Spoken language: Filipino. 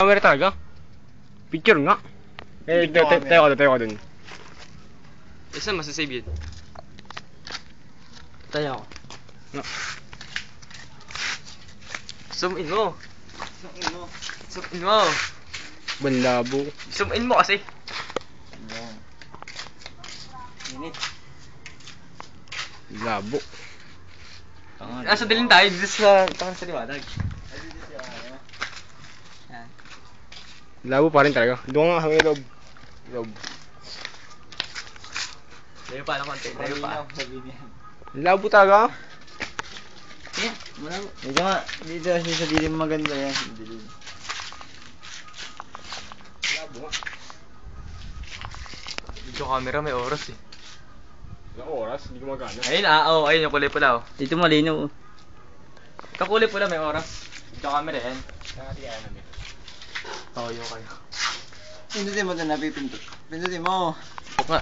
camera talaga. Picture nga. Tayo ka dun. Saan masasave yun? Tayo ako. No. Zoom in mo. Banlabo. Zoom in mo kasi. Init. Labo. Nasa dilin tayo, dito sa liwanag. Labo pa rin talaga. Doon nga hangin loob. Layo pa ng konti, layo pa. Labo talaga. Yeah, malabo. Medyo nga, dito kasi sa dilim maganda yan. Dilim. Labo nga. Video camera may oras eh. Ilang oras? Hindi gumagana. Ayun ayun yung kulay pula oh. Dito malinaw. Ito kulay pula may oras. Video camera yan. Oo, yung kayo. Pindutin mo ito na pipindot. Pindutin mo. Nga.